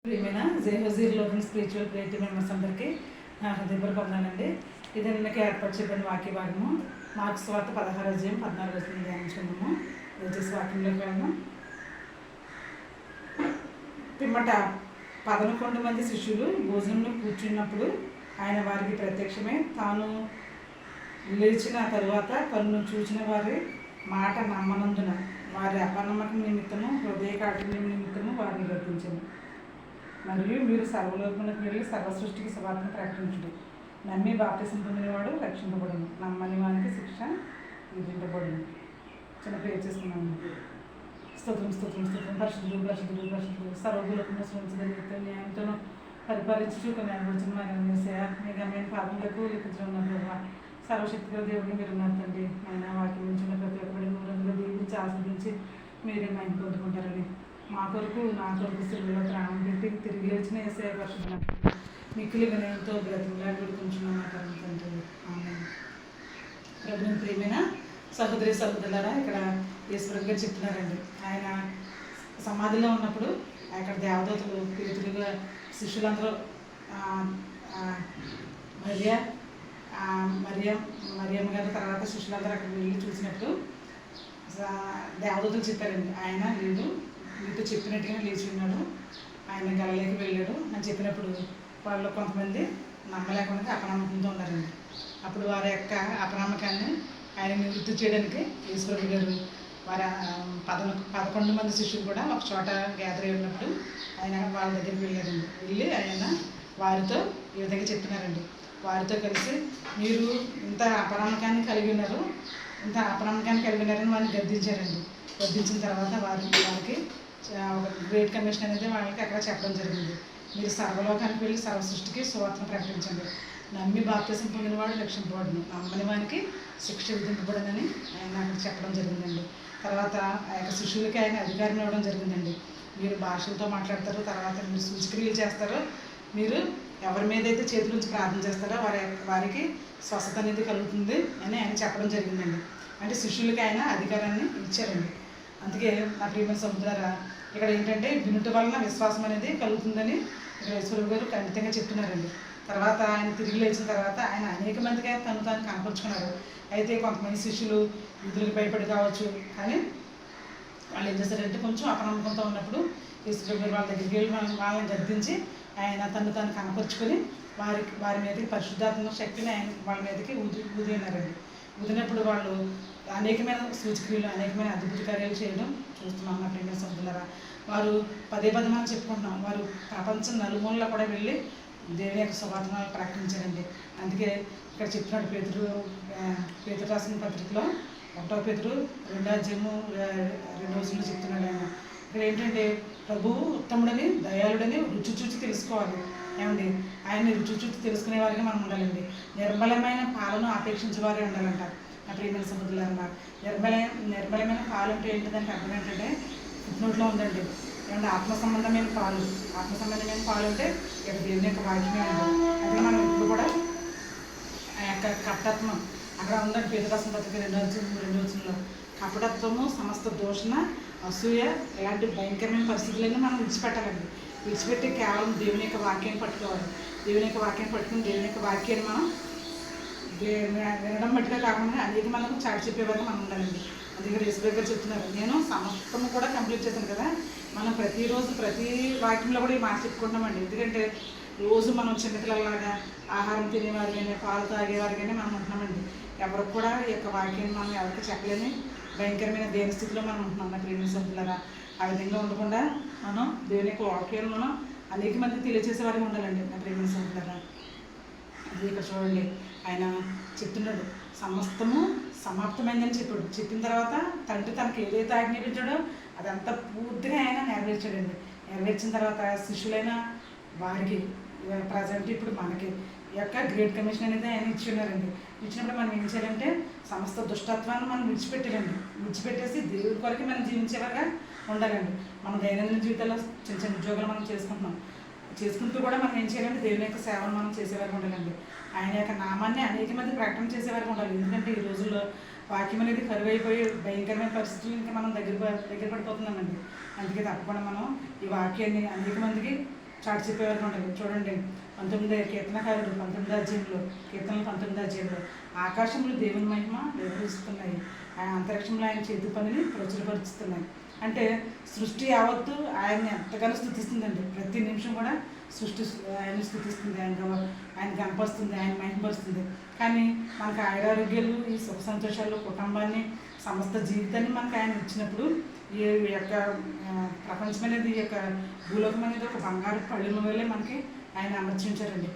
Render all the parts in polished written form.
ప్రియమైన జేహోజీర్లోని spiritual creative members అందరికీ నా హృదయపూర్వక వందనాలండి. ఇది నిన్నకి ఏర్పాటు చెప్పిన వాక్య భాగము మార్క్స్ వార్త 16-14 ధ్యానించుకున్నాము. వచ్చేసి వాక్యంలోకి వెళ్ళాము. పిమ్మట 11 మంది శిష్యులు భోజనంలో కూర్చున్నప్పుడు ఆయన వారికి ప్రత్యక్షమై తాను లేచిన తరువాత కన్ను చూచిన వారి మాట నమ్మనందున వారి అపనమ్మకం నిమిత్తము హృదయ కాఠిన్యం నిమిత్తము వారిని గర్తించాను. మరియు మీరు సర్వలోకములకు వెళ్ళి సర్వ సృష్టికి సువార్తను ప్రకటించుడు. నమ్మి బాప్తిసం పొందినవాడు రక్షింపబడును, నమ్మని వానికి శిక్ష విధింపబడును. చిన్న ప్రేర్ చేసుకున్నాను. స్తోత్రం స్తోత్రం స్తోత్రం. పరిశుద్ధులు పరిశుద్ధులు పరిశుద్ధులు సర్వలోకమును సృష్టించగలిగితే న్యాయంతో పరిపాలించు కొన్ని అనుభవించిన మారేసా మీ గమ్మైన పాపములకు లిఖించడం సర్వశక్తిగా దేవుడిని మీరు ఉన్నారండి. ఆయన వాక్యం నుంచి ప్రతి ఒక్కరి నూరంలో దీవించి ఆస్వాదించి మీరే మైండ్ పొందుకుంటారని మా కొరకు నా కొరకు సిలువలో ప్రాణం పెట్టి తిరిగి వచ్చిన ఏసే పరిశుద్ధ మిక్కిలి వినయంతో బ్రతిమలా విడుకుంటున్నాను తండ్రి. ప్రభుని ప్రియమైన సహోదరి సహోదరులారా, ఇక్కడ ఈశ్వరుడు గారు చెప్తున్నారండి. ఆయన సమాధిలో ఉన్నప్పుడు అక్కడ దేవదూతలు పేతులుగా శిష్యులందరూ మరియమ్మ గారి తర్వాత శిష్యులందరూ అక్కడ వెళ్ళి చూసినప్పుడు దేవదూతలు చెప్పారండి, ఆయన లేదు మీతో చెప్పినట్టుగానే లేచి ఉన్నాడు, ఆయన గలలోకి వెళ్ళాడు అని చెప్పినప్పుడు వాళ్ళు కొంతమంది నమ్మలేకుండా అపనమ్మకంతో ఉన్నారండి. అప్పుడు వారి యొక్క అపనమ్మకాన్ని ఆయన నివృత్తి చేయడానికి ఈశ్వరుడు గారు వారి 11 మంది శిష్యులు కూడా ఒక చోట గ్యాదర్ అయి ఉన్నప్పుడు ఆయన వాళ్ళ దగ్గరికి వెళ్ళారండి. వెళ్ళి ఆయన వారితో ఈ విధంగా చెప్తున్నారండి. వారితో కలిసి మీరు ఇంత అపనమ్మకాన్ని కలిగి ఉన్నారు, ఇంత అపనమ్మకాన్ని కలిగి ఉన్నారని వారిని గద్దించారండి. గద్దించిన తర్వాత వారికి ఒక గ్రేట్ కమిషన్ అనేది వాళ్ళకి అక్కడ చెప్పడం జరిగింది. మీరు సర్వలోకానికి వెళ్ళి సర్వ సృష్టికి సువార్తను ప్రకటించండి. నమ్మి బాప్తిసం పొందినవాడు రక్షింపబడును, నమ్మని వానికి శిక్ష విధింపబడనని ఆయన అక్కడ చెప్పడం జరిగిందండి. తర్వాత ఆ యొక్క శిష్యులకి ఆయన అధికారం ఇవ్వడం జరిగిందండి. మీరు భాషలతో మాట్లాడతారు, తర్వాత మీరు సూచక్రియలు చేస్తారో, మీరు ఎవరి మీద అయితే చేతుల నుంచి ప్రార్థన చేస్తారో వారికి స్వస్థత అనేది కలుగుతుంది అని ఆయన చెప్పడం జరిగిందండి. అంటే శిష్యులకి ఆయన అధికారాన్ని ఇచ్చారండి. అందుకే నా ప్రియమైన సముద్రారా, ఇక్కడ ఏంటంటే వినుట వలన విశ్వాసం అనేది కలుగుతుందని ఇక్కడ ఈశ్వరుడు గారు ఖండితంగా చెప్తున్నారండి. తర్వాత ఆయన తిరిగి లేచిన తర్వాత ఆయన అనేక మందికి తను కనపరుచుకున్నారు. అయితే కొంతమంది శిష్యులు విధులకు భయపడి కావచ్చు, కానీ వాళ్ళు ఏం చేస్తారంటే కొంచెం అపనమ్మకంతో ఉన్నప్పుడు ఈశ్వరుడు గారు వాళ్ళ దగ్గరికి వెళ్ళి వాళ్ళని గద్దించి ఆయన తను కనపరుచుకొని వారి మీదకి పరిశుద్ధాత్మ శక్తిని ఆయన వాళ్ళ మీదకి ఊదినారండి. ఊదినప్పుడు వాళ్ళు అనేకమైన సూచక్రియలు, అనేకమైన అద్భుత కార్యాలు చేయడం చూస్తున్నాం నా ప్రేమ సభ్యులరా. వారు పదే మనం చెప్పుకుంటున్నాం, వారు ప్రపంచం నలుమూలలో కూడా వెళ్ళి దేవుని యొక్క సువార్తను ప్రకటించారండి. అందుకే ఇక్కడ చెప్తున్నాడు పేతురు రాసిన పత్రికలో 1వ పేతురు 2వ అధ్యాయము 2వ వచనంలో చెప్తున్నాడు ఆయన. ఇక్కడ ఏంటంటే ప్రభువు ఉత్తముడని దయాళుడని రుచి చూచి తెలుసుకోవాలి. ఏమండి, ఆయన్ని రుచి చూచి తెలుసుకునే వారికి మనం ఉండాలండి. నిర్మలమైన పాలను ఆపేక్షించే వారే ఉండాలంట నా ప్రియమైన సముద్రులన్నా. నిర్మలమైన పాలు అంటే ఏంటిదంటే అర్థం ఏంటంటే ఫుట్నోట్లో ఉందండి. ఏమంటే ఆత్మ సంబంధమైన పాలు అంటే ఇక్కడ దేవుని యొక్క వాక్యమే ఉంది. అంటే మనం ఇప్పుడు కూడా ఆ యొక్క కపటత్వం అక్కడ ఉందండి. పేతురు రాసిన పత్రిక 2వ వచనంలో కపటత్వము, సమస్త దూషణ, అసూయ ఇలాంటి భయంకరమైన పరిస్థితులన్నీ మనం విడిచిపెట్టాలండి. విడిచిపెట్టి కేవలం దేవుని యొక్క వాక్యాన్ని పట్టుకోవాలి. దేవుని యొక్క వాక్యాన్ని పట్టుకుని దేవుని యొక్క వాక్యాన్ని మనం వినడం మట్టుగా కాకుండా అనేక మనకు చాటి చెప్పేవారు మనం ఉండాలండి. అందుకే ఈశ్వరుడు గారు చెప్తున్నారు, నేను సమస్తము కూడా కంప్లీట్ చేశాను కదా. మనం ప్రతిరోజు ప్రతి వాక్యంలో కూడా ఈ మాట చెప్పుకుంటామండి. ఎందుకంటే రోజు మనం చిన్నపిల్లలాగా ఆహారం తినేవారు కానీ పాలు తాగేవారు కానీ మనం ఉంటున్నామండి. ఎవరికి కూడా ఈ యొక్క వాక్యాన్ని మనం ఎవరికి చెప్పలేని భయంకరమైన దేని స్థితిలో మనం ఉంటున్నాం నా ప్రేమ సభ్యులరా. ఆ విధంగా ఉండకుండా మనం దేవుని యొక్క వాక్యాలను మనం అనేక మంది తెలియజేసే వారికి ఉండాలండి నా ప్రేమ సభ్యులరా. అది ఇక్కడ చూడండి, ఆయన చెప్తున్నాడు సమస్తము సమాప్తమైందని చెప్పిన తర్వాత తండ్రి తనకు ఏదైతే ఆజ్ఞాపించాడో అదంతా పూర్తిగా ఆయన నెరవేర్చాడండి. నెరవేర్చిన తర్వాత శిష్యులైన వారికి ప్రజెంట్ ఇప్పుడు మనకి ఈ యొక్క గ్రేట్ కమిషన్ అనేది ఆయన ఇచ్చున్నారండి. ఇచ్చినప్పుడు మనం ఏం చేయాలంటే సమస్త దుష్టత్వాన్ని మనం విడిచిపెట్టేసి దేవుడి కొరకు మనం జీవించేవారుగా ఉండాలండి. మన దైనందిన జీవితాల్లో చిన్న ఉద్యోగాలు మనం చేసుకుంటూ కూడా మనం ఏం చేయాలంటే దేవుని యొక్క సేవను మనం చేసేవారికి ఉండాలండి. ఆయన యొక్క నామాన్ని అనేక మంది ప్రకటన చేసేవారికి ఉండాలి. ఎందుకంటే ఈ రోజుల్లో వాక్యం అనేది కరువైపోయి భయంకరమైన పరిస్థితులు ఇంకా మనం దగ్గర పడిపోతున్నామండి. అందుకే తప్పకుండా మనం ఈ వాక్యాన్ని అనేక మందికి చాటి చెప్పేవారు ఉండాలి. చూడండి 19 కీర్తనకారుడు 19 అధ్యాయంలో, కీర్తనలు 19 అధ్యాయంలో, ఆకాశంలో దేవుని మహిమ నిర్వహిస్తున్నాయి, ఆయన అంతరిక్షంలో ఆయన చేతి పనిని ప్రచురపరుస్తున్నాయి. అంటే సృష్టి యావత్తు ఆయన్ని ఎంతగానో స్థుతిస్తుందండి. ప్రతి నిమిషం కూడా సృష్టి ఆయన స్థుతిస్తుంది, ఆయన కనపరుస్తుంది, ఆయన మహిమపరుస్తుంది. కానీ మనకు ఆయురారోగ్యాలు, ఈ సుఖ సంతోషాలు, కుటుంబాన్ని, సమస్త జీవితాన్ని మనకు ఆయన ఇచ్చినప్పుడు ఈ యొక్క ప్రపంచం అనేది, ఈ యొక్క భూలోకం అనేది ఒక బంగారు పళ్ళెం వల్లే మనకి ఆయన అమర్చించారండి.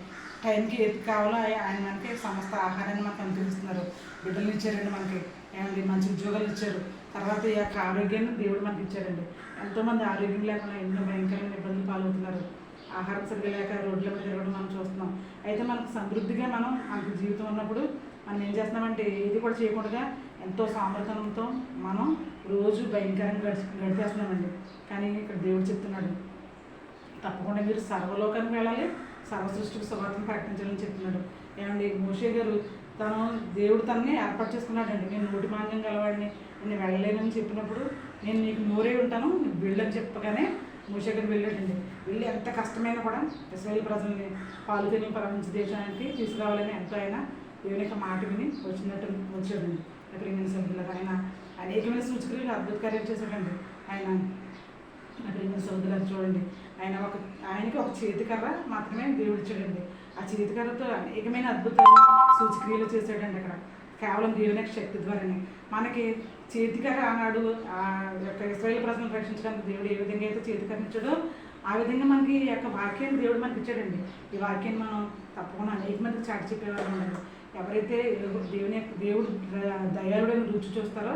టైంకి ఏది కావాలో ఆయన మనకి సమస్త ఆహారాన్ని మనకు అనుగ్రహిస్తున్నారు. బిడ్డలు ఇచ్చారండి మనకి, ఏమండి మంచి ఉద్యోగాలు ఇచ్చారు. తర్వాత ఈ యొక్క ఆరోగ్యాన్ని దేవుడు మనకి ఇచ్చారండి. ఎంతోమంది ఆరోగ్యం లేకుండా ఎన్నో భయంకరమైన ఇబ్బందులు పాలవుతున్నారు. ఆహారం సరిగ్గా లేక రోడ్ల మీద తిరగడం మనం చూస్తున్నాం. అయితే మనకు సమృద్ధిగా మనకు జీవితం ఉన్నప్పుడు మనం ఏం చేస్తున్నామంటే ఏది కూడా చేయకుండా ఎంతో సామర్థ్యంతో మనం రోజు భయంకరంగా గడిపేస్తున్నామండి. కానీ ఇక్కడ దేవుడు చెప్తున్నాడు, తప్పకుండా మీరు సర్వలోకానికి వెళ్ళాలి, సర్వ సృష్టికి సువార్తను ప్రకటించాలని చెప్తున్నాడు. ఏమండి మోషే గారు దేవుడు తనని ఏర్పాటు చేసుకున్నాడండి. నేను నోటి మాంద్యం గలవాడిని, నేను వెళ్ళలేనని చెప్పినప్పుడు నేను నీకు నోరే ఉంటాను, నీకు వెళ్ళని చెప్పగానే మోషే గారు వెళ్ళాడండి. వెళ్ళి ఎంత కష్టమైనా కూడా ఇశ్రాయేలు ప్రజల్ని పాలు తిని ప్రపంచ దేశానికి తీసుకురావాలని ఎంతో ఆయన దేవుని యొక్క మాట విని వచ్చాడండి. ప్రియమైన సోదరులకు ఆయన అనేకమైన సూచనలు అద్భుత కార్యాలు చేశాడండి. ఆయన ప్రియమైన సోదరులకు చూడండి, ఆయనకి ఒక చేతికర్ర మాత్రమే దేవుడు ఇచ్చాడండి. ఆ చేతికర్రతో అనేకమైన అద్భుతాలు సూచక్రియలు చేశాడండి. అక్కడ కేవలం దేవుని యొక్క శక్తి ద్వారానే. మనకి చేతికర్ర ఆనాడు ఆ యొక్క ఇశ్రాయేలు ప్రజలను రక్షించడానికి దేవుడు ఏ విధంగా అయితే చేతికర్ర ఇచ్చాడో ఆ విధంగా మనకి ఈ యొక్క వాక్యాన్ని దేవుడు మనకి ఇచ్చాడండి. ఈ వాక్యాన్ని మనం తప్పకుండా అనేక మందికి చాటి చెప్పేవారు ఉండండి. ఎవరైతే దేవుడు దయాళుడైన రుచి చూస్తారో